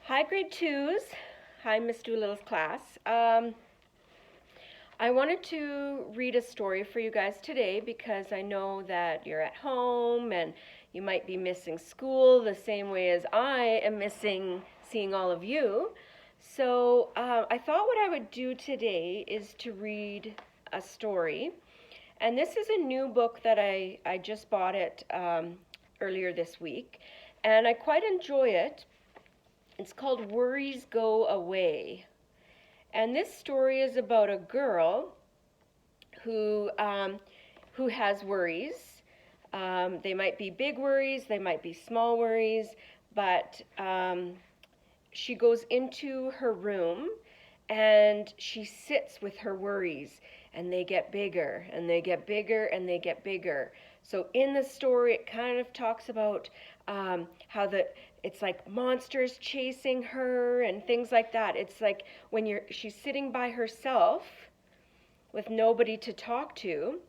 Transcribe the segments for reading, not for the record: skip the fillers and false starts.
Hi, grade twos. Hi, Miss Doolittle's class. I wanted to read a story for you guys today because I know that you're at home and you might be missing school the same way as I am missing seeing all of you. So I thought what I would do today is to read a story. And this is a new book that I just bought it earlier this week. And I quite enjoy it. It's called Worries Go Away. And this story is about a girl who, who has worries. They might be big worries, they might be small worries, but she goes into her room and she sits with her worries, and they get bigger and they get bigger and they get bigger. So in the story, it kind of talks about how it's like monsters chasing her and things like that. It's like when she's sitting by herself with nobody to talk to,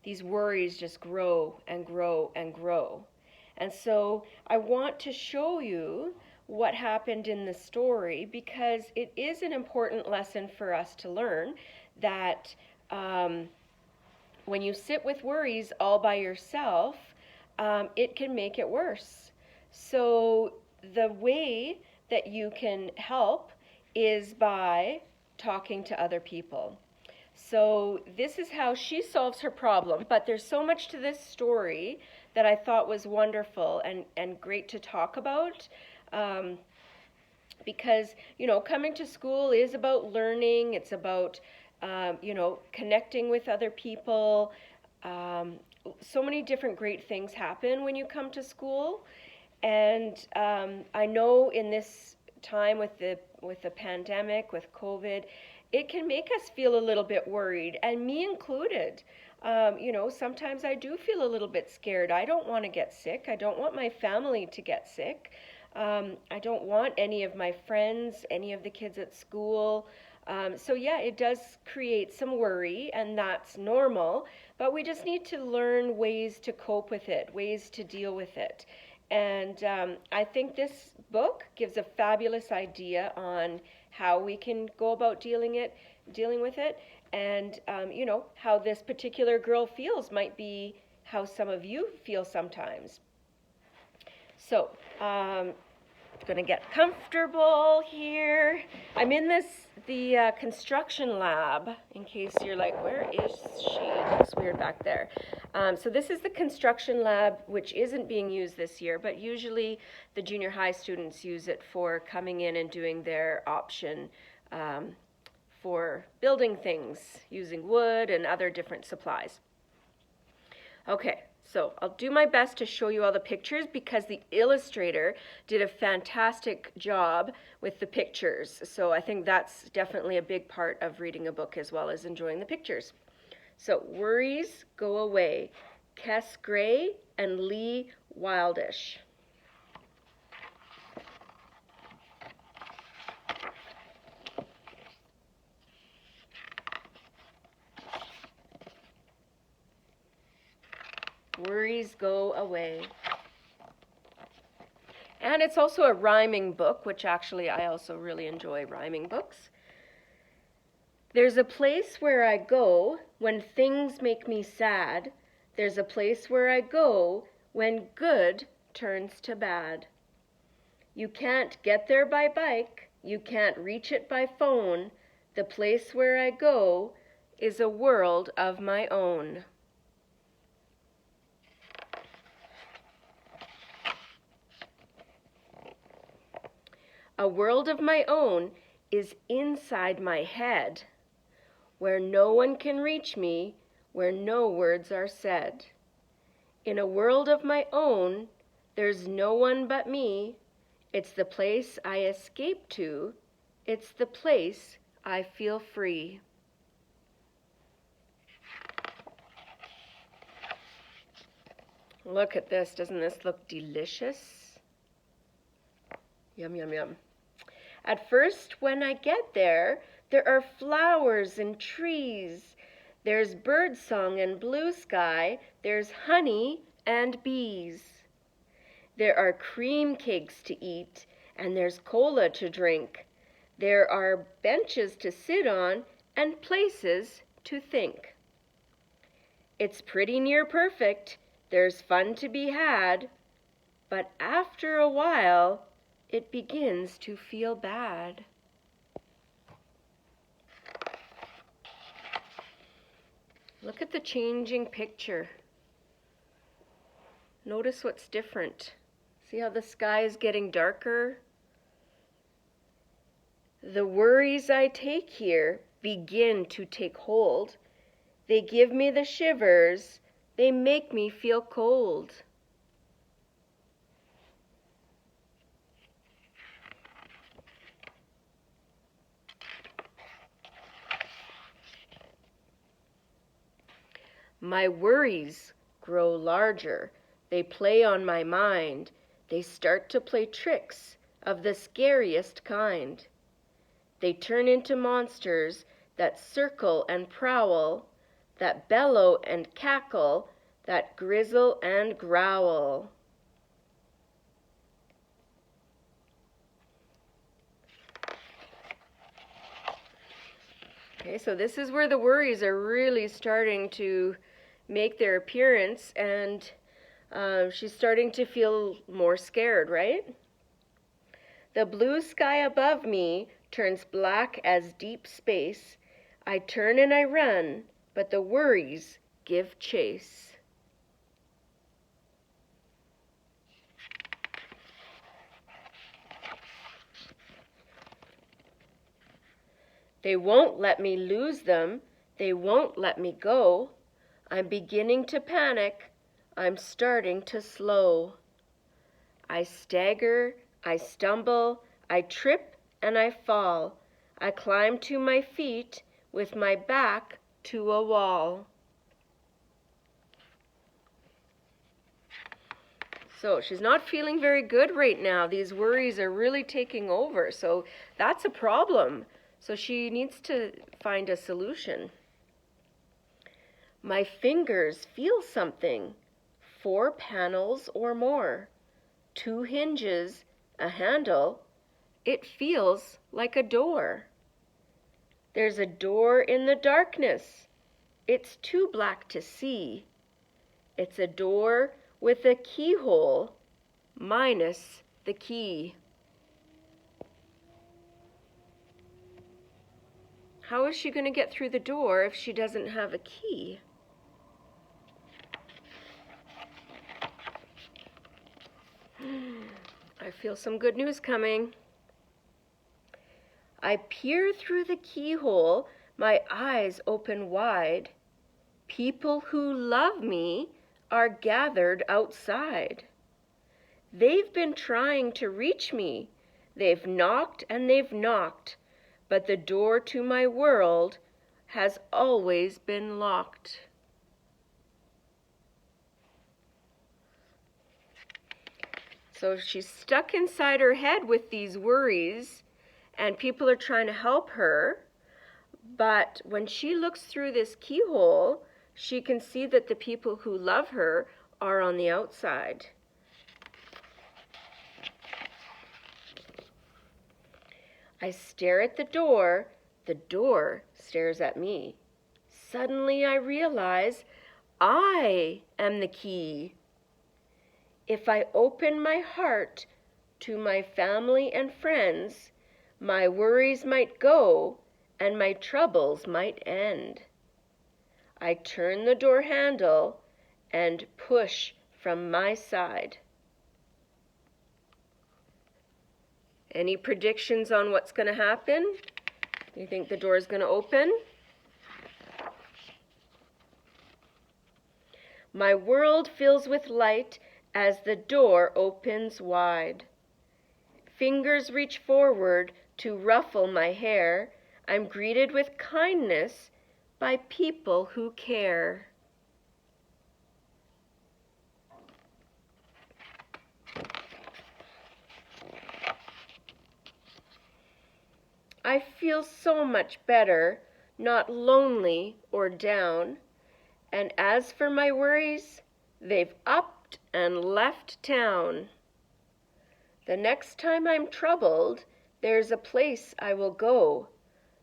these worries just grow and grow and grow. And so I want to show you what happened in the story because it is an important lesson for us to learn that when you sit with worries all by yourself, it can make it worse. So the way that you can help is by talking to other people. So this is how she solves her problem, but there's so much to this story that I thought was wonderful and great to talk about. Because, coming to school is about learning. It's about, connecting with other people. So many different great things happen when you come to school. And I know in this time with the pandemic, with COVID, it can make us feel a little bit worried, and me included. Sometimes I do feel a little bit scared. I don't want to get sick. I don't want my family to get sick. I don't want any of my friends, any of the kids at school. So yeah, it does create some worry, and that's normal, but we just need to learn ways to cope with it, ways to deal with it. And I think this book gives a fabulous idea on how we can go about dealing with it, and how this particular girl feels might be how some of you feel sometimes. So, going to get comfortable here. I'm in the construction lab, in case you're like, where is she? It looks weird back there. So this is the construction lab, which isn't being used this year, but usually the junior high students use it for coming in and doing their option for building things using wood and other different supplies. Okay, so I'll do my best to show you all the pictures because the illustrator did a fantastic job with the pictures. So I think that's definitely a big part of reading a book as well as enjoying the pictures. So Worries Go Away, Kes Gray and Lee Wildish. Worries Go Away. And it's also a rhyming book, which actually I also really enjoy rhyming books. There's a place where I go when things make me sad. There's a place where I go when good turns to bad. You can't get there by bike. You can't reach it by phone. The place where I go is a world of my own. A world of my own is inside my head, where no one can reach me, where no words are said. In a world of my own, there's no one but me. It's the place I escape to. It's the place I feel free. Look at this. Doesn't this look delicious? Yum, yum, yum. At first, when I get there, there are flowers and trees. There's birdsong and blue sky. There's honey and bees. There are cream cakes to eat and there's cola to drink. There are benches to sit on and places to think. It's pretty near perfect. There's fun to be had, but after a while, it begins to feel bad. Look at the changing picture. Notice what's different. See how the sky is getting darker? The worries I take here begin to take hold. They give me the shivers. They make me feel cold. My worries grow larger. They play on my mind. They start to play tricks of the scariest kind. They turn into monsters that circle and prowl, that bellow and cackle, that grizzle and growl. Okay, so this is where the worries are really starting to make their appearance, and she's starting to feel more scared, right? The blue sky above me turns black as deep space. I turn and I run, but the worries give chase. They won't let me lose them. They won't let me go. I'm beginning to panic. I'm starting to slow. I stagger, I stumble, I trip and I fall. I climb to my feet with my back to a wall. So she's not feeling very good right now. These worries are really taking over. So that's a problem. So she needs to find a solution. My fingers feel something. 4 panels or more. 2 hinges, a handle. It feels like a door. There's a door in the darkness. It's too black to see. It's a door with a keyhole minus the key. How is she going to get through the door if she doesn't have a key? I feel some good news coming. I peer through the keyhole, my eyes open wide. People who love me are gathered outside. They've been trying to reach me. They've knocked and they've knocked, but the door to my world has always been locked. So she's stuck inside her head with these worries, and people are trying to help her. But when she looks through this keyhole, she can see that the people who love her are on the outside. I stare at the door stares at me. Suddenly I realize I am the key. If I open my heart to my family and friends, my worries might go and my troubles might end. I turn the door handle and push from my side. Any predictions on what's going to happen? Do you think the door is going to open? My world fills with light as the door opens wide. Fingers reach forward to ruffle my hair. I'm greeted with kindness by people who care. I feel so much better, not lonely or down. And as for my worries, they've upped and left town. The next time I'm troubled, there's a place I will go,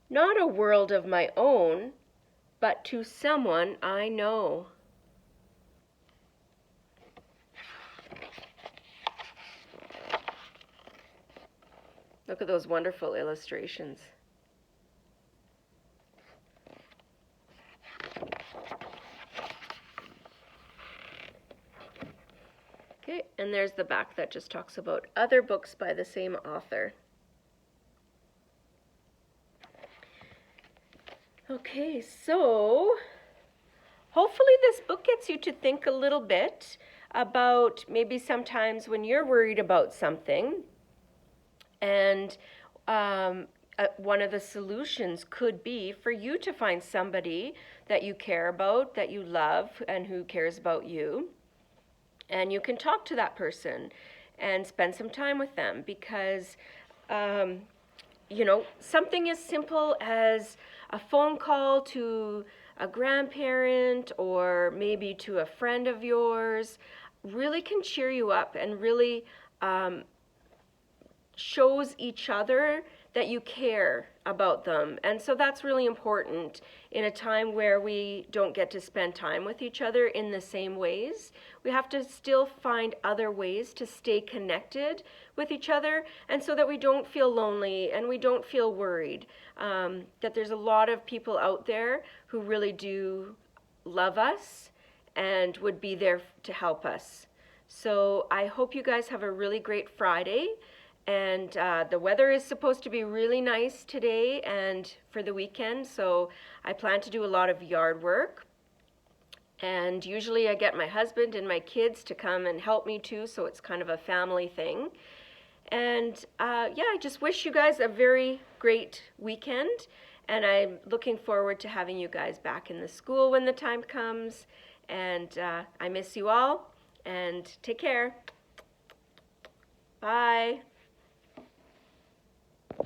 not a world of my own, but to someone I know. Look at those wonderful illustrations. Okay, and there's the back that just talks about other books by the same author. Okay, so hopefully this book gets you to think a little bit about maybe sometimes when you're worried about something, and one of the solutions could be for you to find somebody that you care about, that you love, and who cares about you. And you can talk to that person and spend some time with them because, something as simple as a phone call to a grandparent or maybe to a friend of yours really can cheer you up and really shows each other that you care about them. And so that's really important in a time where we don't get to spend time with each other in the same ways. We have to still find other ways to stay connected with each other, and so that we don't feel lonely and we don't feel worried. That there's a lot of people out there who really do love us and would be there to help us. So I hope you guys have a really great Friday. And the weather is supposed to be really nice today and for the weekend, so I plan to do a lot of yard work. And usually I get my husband and my kids to come and help me too, so it's kind of a family thing. And I just wish you guys a very great weekend, and I'm looking forward to having you guys back in the school when the time comes. And I miss you all, and take care. Bye.